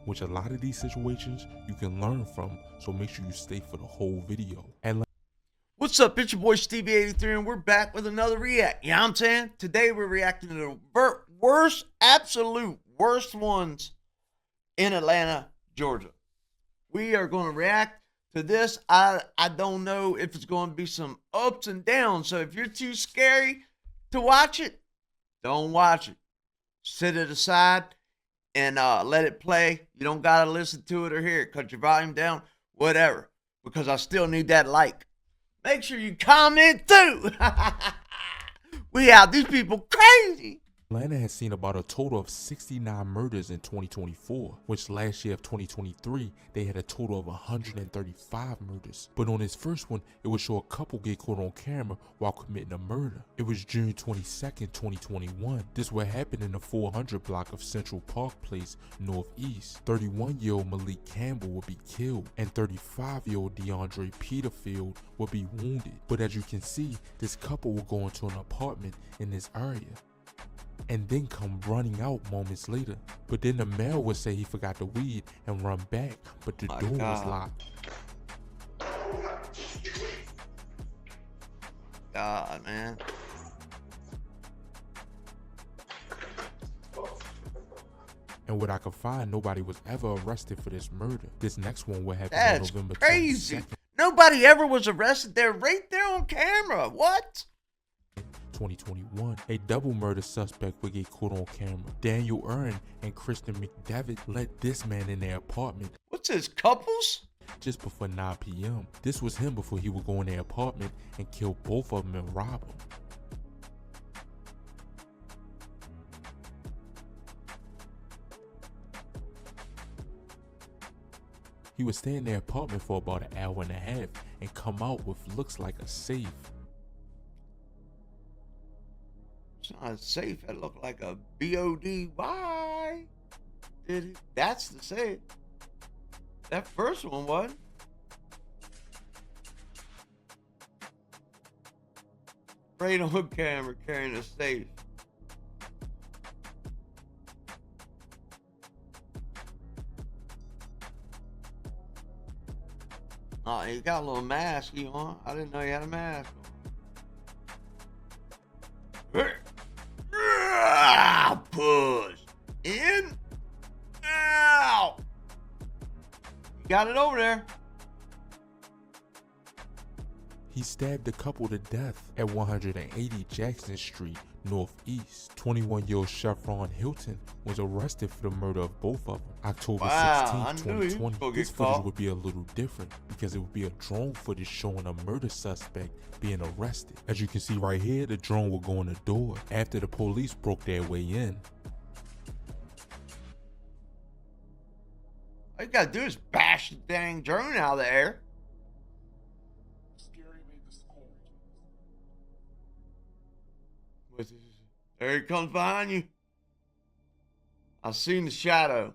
which a lot of these situations you can learn from, so make sure you stay for the whole video. And what's up, it's your boy Stevie83, and we're back with another react. You know what I'm saying? Today we're reacting to the worst, absolute worst ones in Atlanta, Georgia. We are going to react to this. I don't know if it's going to be some ups and downs, so if you're too scary to watch it, don't watch it. Set it aside and let it play. You don't got to listen to it or hear it. Cut your volume down, whatever, because I still need that like. Make sure you comment too. We out. These people crazy. Atlanta has seen about a total of 69 murders in 2024, which last year of 2023, they had a total of 135 murders. But on this first one, it would show a couple get caught on camera while committing a murder. It was June 22nd, 2021. This would happen in the 400 block of Central Park Place, Northeast. 31-year-old Malik Campbell would be killed, and 35-year-old DeAndre Peterfield would be wounded. But as you can see, this couple will go into an apartment in this area and then come running out moments later. But then the male would say he forgot the weed and run back, but the door was locked. God, man. And what I could find, nobody was ever arrested for this murder. This next one will happen That's on November crazy. 22nd. Nobody ever was arrested. They're right there on camera. What? 2021, a double murder suspect would get caught on camera. Daniel Earn and Kristen McDevitt let this man in their apartment. What's this, couples? Just before 9 p.m. This was him before he would go in their apartment and kill both of them and rob them. He would stay in their apartment for about an hour and a half and come out with looks like a safe. It's not safe. It looked like a BODY. Did it? That's the safe. That first one was. Right on camera carrying a safe. Oh, he got a little mask on. I didn't know he had a mask on. Push in, out. You got it over there. He stabbed the couple to death at 180 Jackson Street, Northeast. 21-year-old Chevron Hilton was arrested for the murder of both of them. October 16, 2020. This footage would be a little different because it would be a drone footage showing a murder suspect being arrested. As you can see right here, the drone will go in the door after the police broke their way in. All you gotta do is bash the dang drone out of the air. There he comes behind you. I seen the shadow.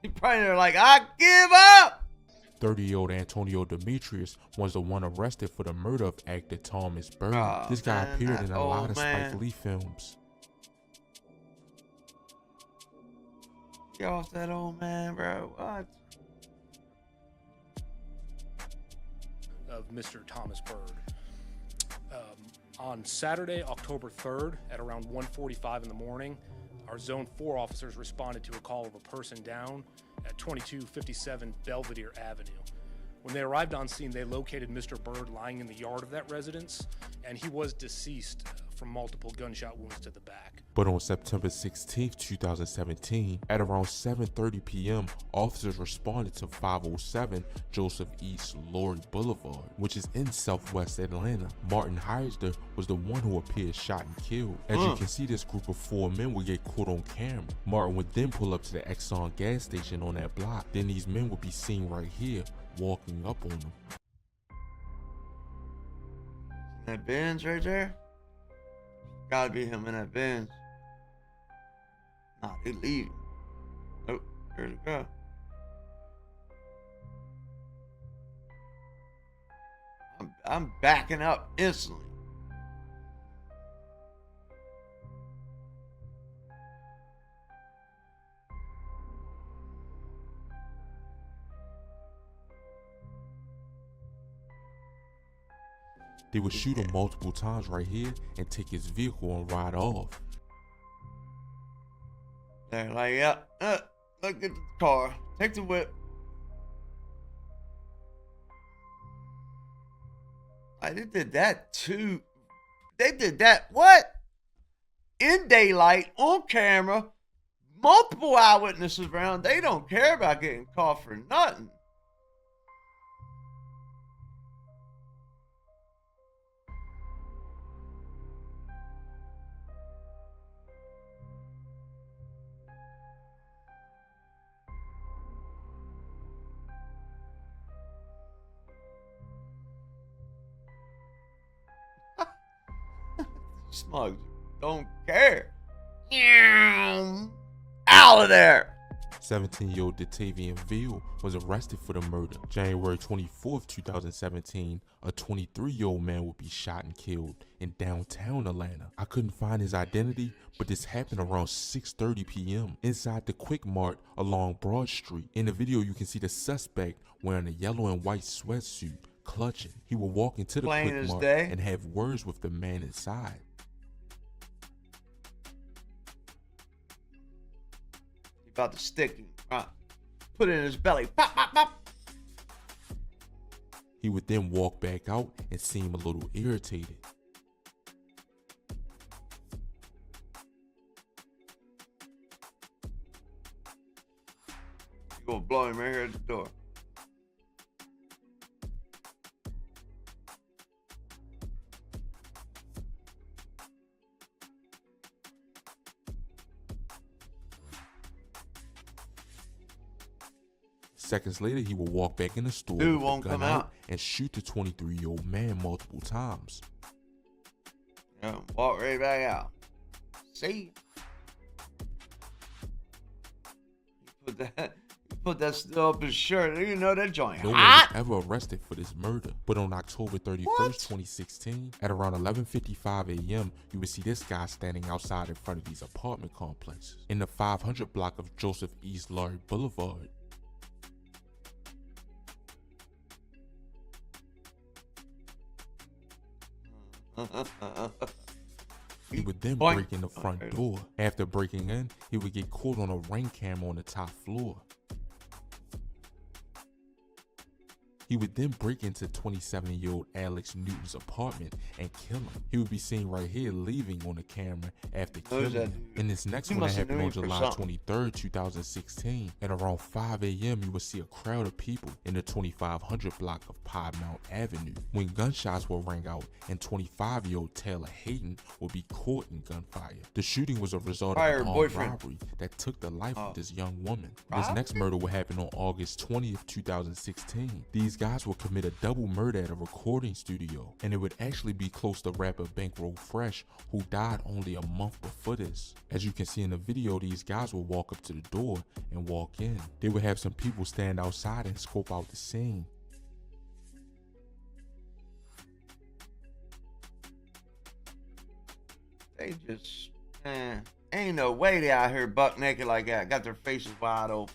He probably there like, I give up. 30-year-old Antonio Demetrius was the one arrested for the murder of actor Thomas Byrd. This guy appeared in a lot of Spike Lee films. Get off that old man, bro. What? Of Mr. Thomas Byrd. On Saturday, October 3rd, at around 1:45 in the morning, our Zone 4 officers responded to a call of a person down at 2257 Belvedere Avenue. When they arrived on scene, they located Mr. Byrd lying in the yard of that residence, and he was deceased from multiple gunshot wounds to the back. But on September 16, 2017, at around 7:30 p.m., officers responded to 507 Joseph East Laurie Boulevard, which is in Southwest Atlanta. Martin Heisler was the one who appeared shot and killed. As you can see, this group of 4 men would get caught on camera. Martin would then pull up to the Exxon gas station on that block. Then these men would be seen right here, walking up on them. That Benz right there? Gotta be him in that Benz. Nah, they leaving. Oh, where'd it go? I'm backing up instantly. They would shoot him multiple times right here and take his vehicle and ride off. They're like, yeah, look at the car. Take the whip. They did that too. They did that, what? In daylight, on camera, multiple eyewitnesses around. They don't care about getting caught for nothing. Smugs don't care. Out of there. 17-year-old Datavian Veal was arrested for the murder. January 24th, 2017, a 23-year-old man would be shot and killed in downtown Atlanta. I couldn't find his identity, but this happened around 6:30 p.m. inside the Quick Mart along Broad Street. In the video, you can see the suspect wearing a yellow and white sweatsuit, clutching. He would walk into the Plain Quick as Mart day. and have words with the man inside. About to stick him. Put it in his belly. Pop, pop, pop. He would then walk back out and seem a little irritated. You gonna blow him right here at the door. Seconds later, he would walk back in the store Dude with the won't gun come out out. and shoot the 23-year-old man multiple times. Yeah, walk right back out. See? He put that still up his shirt. You know that joint No one was hot. ever arrested for this murder. But on October 31st, What? 2016, at around 11:55 a.m., you would see this guy standing outside in front of these apartment complexes in the 500 block of Joseph East Laurie Boulevard. He would then Boink. break in the front door. After breaking in, he would get caught on a ring camera on the top floor. He would then break into 27-year-old Alex Newton's apartment and kill him. He would be seen right here leaving on the camera after killing that him. dude? And this next He one that must have happened knew on him for July something. 23rd, 2016. At around 5 a.m., you would see a crowd of people in the 2500 block of Piedmont Avenue when gunshots were rang out and 25-year-old Taylor Hayden would be caught in gunfire. The shooting was a result Prior of an armed boyfriend. robbery that took the life Oh. of this young woman. This next murder would happen on August 20th, 2016. These guys would commit a double murder at a recording studio, and it would actually be close to rapper Bankroll Fresh, who died only a month before this. As you can see in the video, these guys would walk up to the door and walk in. They would have some people stand outside and scope out the scene. They just, ain't no way they out here buck naked like that. Got their faces wide open.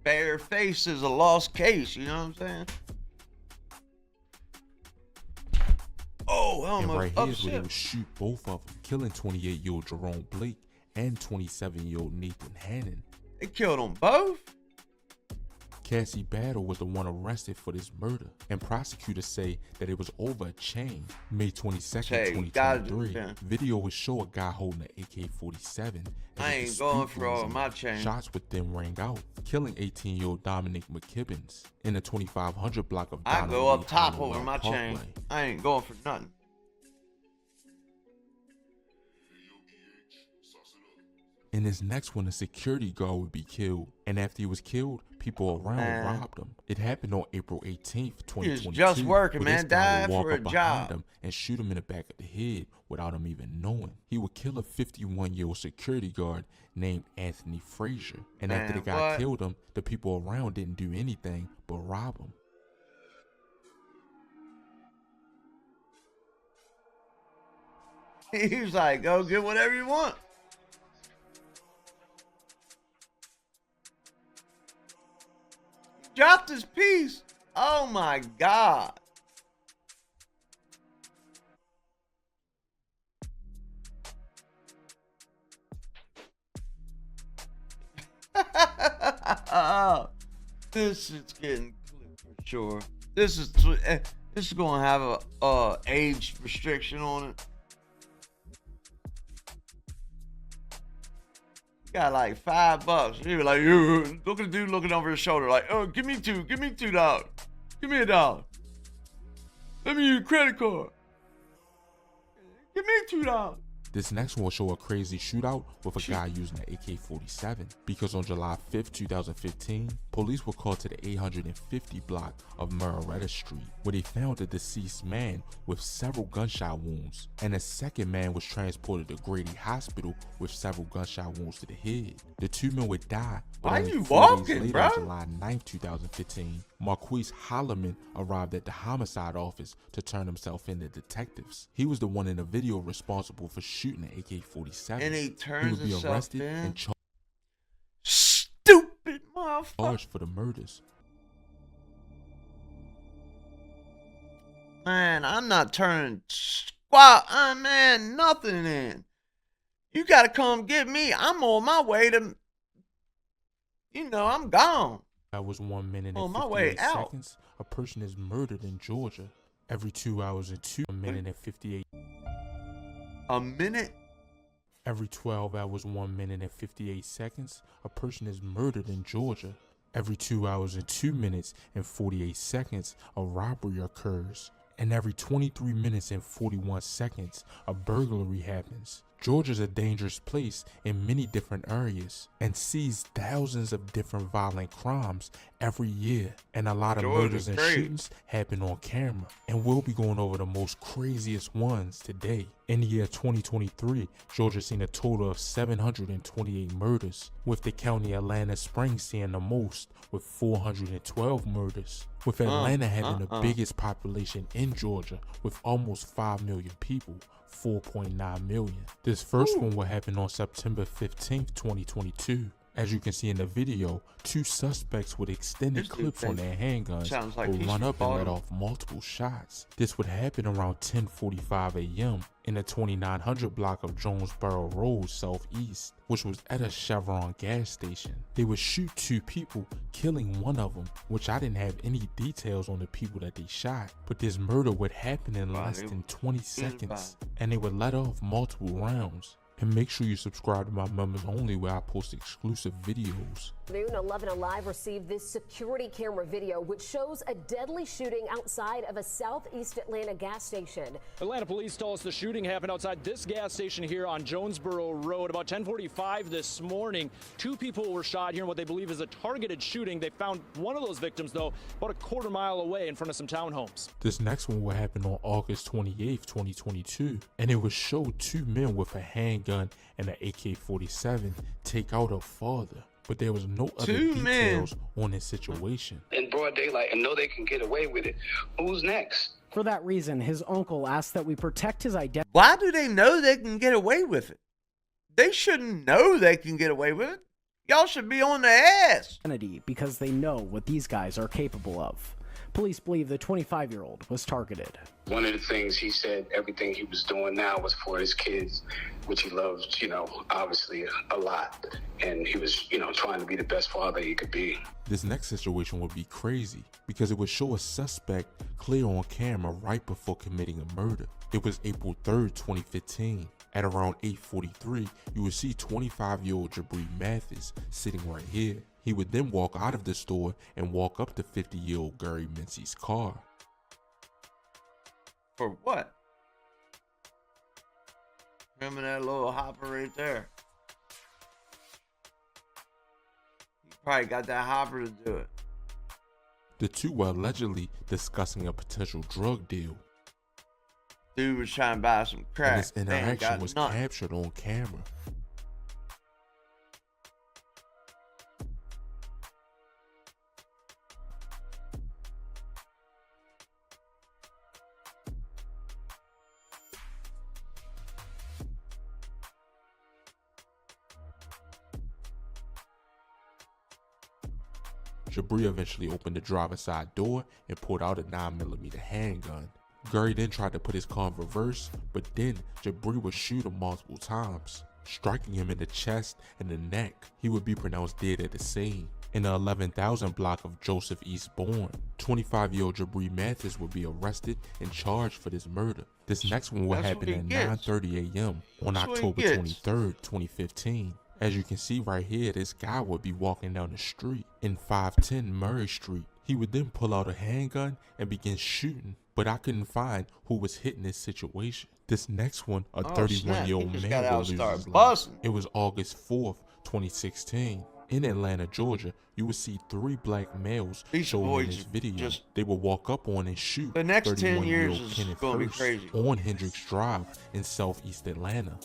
Bare face is a lost case, you know what I'm saying? Oh, I And almost right here is where they upset. would shoot both of them, killing 28-year-old Jerome Blake and 27-year-old Nathan Hannon. They killed them both? Cassie Battle was the one arrested for this murder, and prosecutors say that it was over a chain. May 22nd, Hey, you gotta do 2023, that. video would show a guy holding an AK-47. as I a ain't dispute going for all arose, my and chain. Shots would then ring out, killing 18-year-old Dominic McKibbins in the 2500 block of I Donald go up Lee top Hollowell over my chain. Parkway. I ain't going for nothing. In this next one, a security guard would be killed, and after he was killed, people around robbed him. It happened on April 18th, 2022. just working, where man. this guy Died would walk for a up behind job. him and shoot him in the back of the head without him even knowing. He would kill a 51-year-old security guard named Anthony Frazier, and after the Man, guy what? killed him, the people around didn't do anything but rob him. He was like, go get whatever you want. He dropped his piece. Oh my God. This is getting clipped for sure. This is gonna have a age restriction on it. Got like $5. He was like, look at the dude looking over his shoulder, like, oh, give me $2, give me $2, give me $1. Let me use your credit card. Give me $2. This next one will show a crazy shootout with a guy using an AK-47, because on July 5th, 2015, police were called to the 850 block of Marietta Street, where they found a deceased man with several gunshot wounds, and a second man was transported to Grady Hospital with several gunshot wounds to the head. The two men would die, but Why only you 4 walking, days later, bro? on July 9th, 2015, Marquise Holloman arrived at the homicide office to turn himself in to detectives. He was the one in the video responsible for shooting an AK-47. And he turns would be himself arrested in. and Stupid motherfucker. charged for the murders. Man, I'm not turning squat. Man, nothing in. You gotta come get me. I'm on my way to, I'm gone. That was 1 minute On and my way 58 out. seconds. A person is murdered in Georgia. Every 2 hours and 1 minute and 58. A minute. Every 12 hours, 1 minute and 58 seconds. A person is murdered in Georgia. Every 2 hours and 2 minutes and 48 seconds, a robbery occurs. And every 23 minutes and 41 seconds, a burglary happens. Georgia's a dangerous place in many different areas and sees thousands of different violent crimes every year. And a lot of Georgia's murders and great. shootings happen on camera. And we'll be going over the most craziest ones today. In the year 2023, Georgia seen a total of 728 murders, with the county Atlanta Springs seeing the most with 412 murders. With Atlanta having the biggest population in Georgia with almost 5 million people, 4.9 million. This first one will happen on September 15th, 2022. As you can see in the video, 2 suspects with extended This dude clips on their handguns sounds like will he's run up and let bottom. off multiple shots. This would happen around 10:45 a.m. in the 2900 block of Jonesboro Road Southeast, which was at a Chevron gas station. They would shoot 2 people, killing one of them, which I didn't have any details on the people that they shot. But this murder would happen in less than 20 seconds, and they would let off multiple rounds. And make sure you subscribe to my members only, where I post exclusive videos. Noon, 11 Alive received this security camera video which shows a deadly shooting outside of a southeast Atlanta gas station. Atlanta police tell us the shooting happened outside this gas station here on Jonesboro Road about 10:45 this morning. 2 people were shot here in what they believe is a targeted shooting. They found one of those victims, though, about a quarter mile away in front of some townhomes. This next one will happen on August 28th, 2022, and it will show 2 men with a handgun and an AK-47 take out a father. But there was no other 2 men. details on this situation. in broad daylight and know they can get away with it. Who's next? For that reason, his uncle asked that we protect his identity. Why do they know they can get away with it? They shouldn't know they can get away with it. Y'all should be on their ass. Because they know what these guys are capable of. Police believe the 25-year-old was targeted. One of the things he said, everything he was doing now was for his kids, which he loves, obviously a lot. And he was, trying to be the best father he could be. This next situation would be crazy because it would show a suspect clear on camera right before committing a murder. It was April 3rd, 2015. At around 8:43, you would see 25-year-old Jabri Mathis sitting right here. He would then walk out of the store and walk up to 50-year-old Gary Mincy's car. For what? Remember that little hopper right there? Probably got that hopper to do it. The two were allegedly discussing a potential drug deal, Dude was trying to buy some and crack. this They ain't interaction got was nothing. captured on camera. Jabri eventually opened the driver's side door and pulled out a 9mm handgun. Gary then tried to put his car in reverse, but then Jabri would shoot him multiple times, striking him in the chest and the neck. He would be pronounced dead at the scene. In the 11,000 block of Joseph East Bourne, 25-year-old Jabri Mathis would be arrested and charged for this murder. This next one would That's happen what he at gets. 9:30 a.m. on That's what he October gets. 23rd, 2015. As you can see right here, this guy would be walking down the street in 510 Murray Street. He would then pull out a handgun and begin shooting, but I couldn't find who was hitting this situation. This next one, a Oh, snap. 31-year-old He just man got out would and lose started his life. busting. It was August 4th, 2016. In Atlanta, Georgia, you would see 3 black males These shown in boys this video. just- They would walk up on and shoot The next 10 years 31-year-old is Kenneth gonna be Hurst crazy. on Hendricks Drive in southeast Atlanta.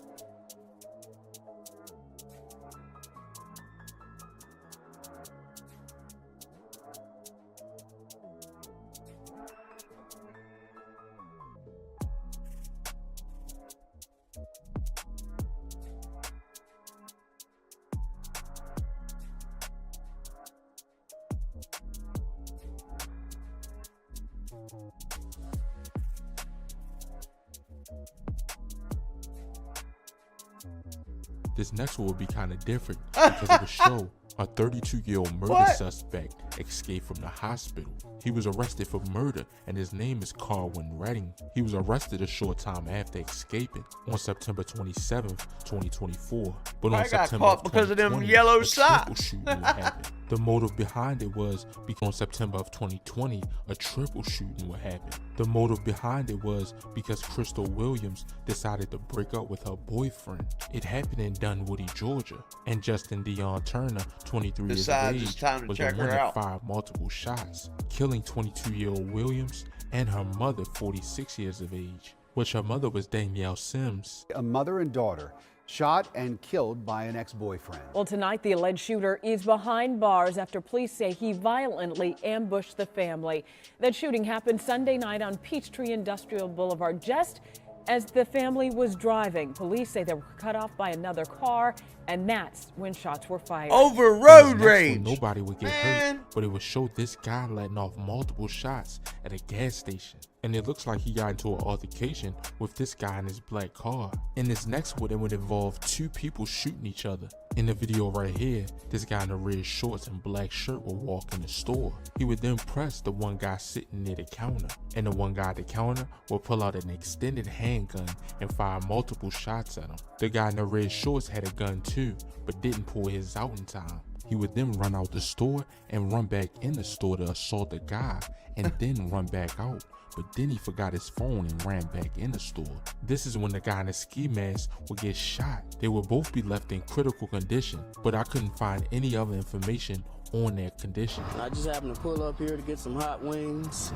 This next one would be kind of different because it would show a 32-year-old murder What? suspect escaped from the hospital. He was arrested for murder and his name is Carwin Redding. He was arrested a short time after escaping on September 27th, 2024. But on I got September caught because of them 2020, yellow a triple socks. shooting would happen. The motive behind it was because on September of 2020, a triple shooting would happen. The motive behind it was because Crystal Williams decided to break up with her boyfriend. It happened in Dunwoody, Georgia, and Justin Dion Turner, 23 years of Decides it's age, time to was check the one her that out. fired multiple shots, killing 22-year-old Williams and her mother, 46 years of age, which her mother was Danielle Sims. A mother and daughter shot and killed by an ex-boyfriend. Well, tonight the alleged shooter is behind bars after police say he violently ambushed the family. That shooting happened Sunday night on Peachtree Industrial Boulevard, just as the family was driving. Police say they were cut off by another car, and that's when shots were fired. Over In road this next one, rage. nobody would get Man. hurt, but it would show this guy letting off multiple shots at a gas station. And it looks like he got into an altercation with this guy in his black car. In this next one, it would involve 2 people shooting each other. In the video right here, this guy in the red shorts and black shirt would walk in the store. He would then press the one guy sitting near the counter, and the one guy at the counter would pull out an extended handgun and fire multiple shots at him. The guy in the red shorts had a gun too, but didn't pull his out in time. He would then run out the store and run back in the store to assault the guy and then run back out. But then he forgot his phone and ran back in the store. This is when the guy in the ski mask would get shot. They would both be left in critical condition, but I couldn't find any other information on their condition. I just happened to pull up here to get some hot wings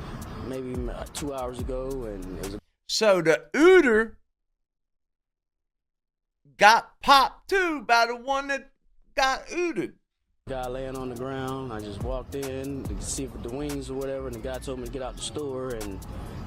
maybe 2 hours ago, and it was So the Ooter got popped too by the one that got Ooted. a guy laying on the ground. I just walked in to see if the wings or whatever, and the guy told me to get out the store, and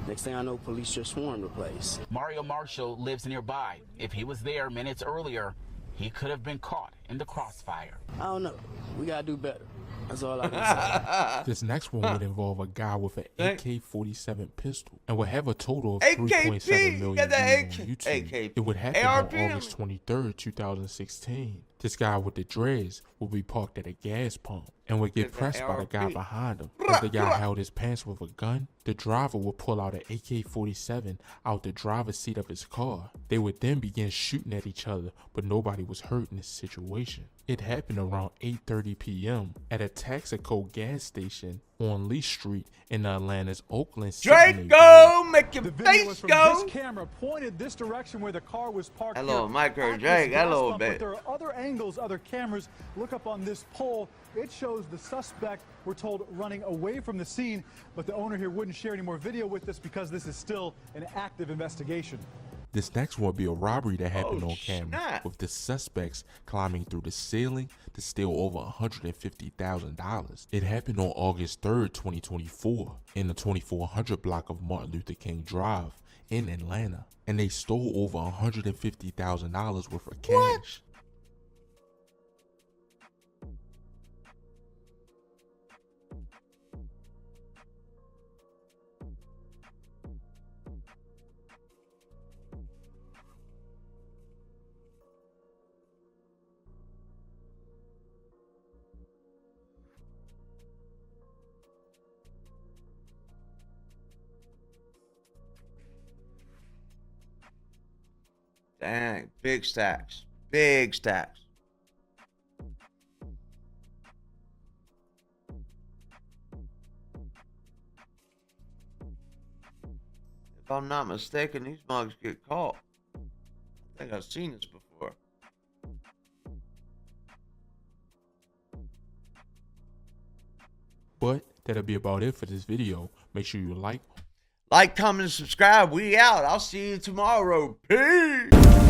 next thing I know, police just swarmed the place. Mario Marshall lives nearby. If he was there minutes earlier, he could have been caught in the crossfire. I don't know. We gotta do better. That's all I can say. This next one would involve a guy with an AK-47 pistol and would have a total of AKP, 3.7 million got that views on AK. YouTube. It would happen ARP. on August 23rd, 2016. This guy with the dreads would be parked at a gas pump and would get Get that pressed by the guy ARP. behind him. If the guy held his pants with a gun, the driver would pull out an AK-47 out the driver's seat of his car. They would then begin shooting at each other, but nobody was hurt in this situation. It happened around 8:30 p.m. at a Texaco gas station on Lee Street in Atlanta's Oakland City Draco neighborhood. make your The video face was from go. this camera pointed this direction where the car was parked. That little here micro at drag, this that gas little pump, bit. But there are other angles, other cameras. Look up on this pole. It shows the suspect, we're told, running away from the scene, but the owner here wouldn't share any more video with us because this is still an active investigation. This next one will be a robbery that happened on camera, snap. with the suspects climbing through the ceiling to steal over $150,000. It happened on August 3rd, 2024, in the 2400 block of Martin Luther King Drive in Atlanta, and they stole over $150,000 worth of cash. Dang, big stacks. Big stacks. If I'm not mistaken, these mugs get caught. I think I've seen this before. But that'll be about it for this video. Make sure you like, comment, and subscribe. We out. I'll see you tomorrow. Peace.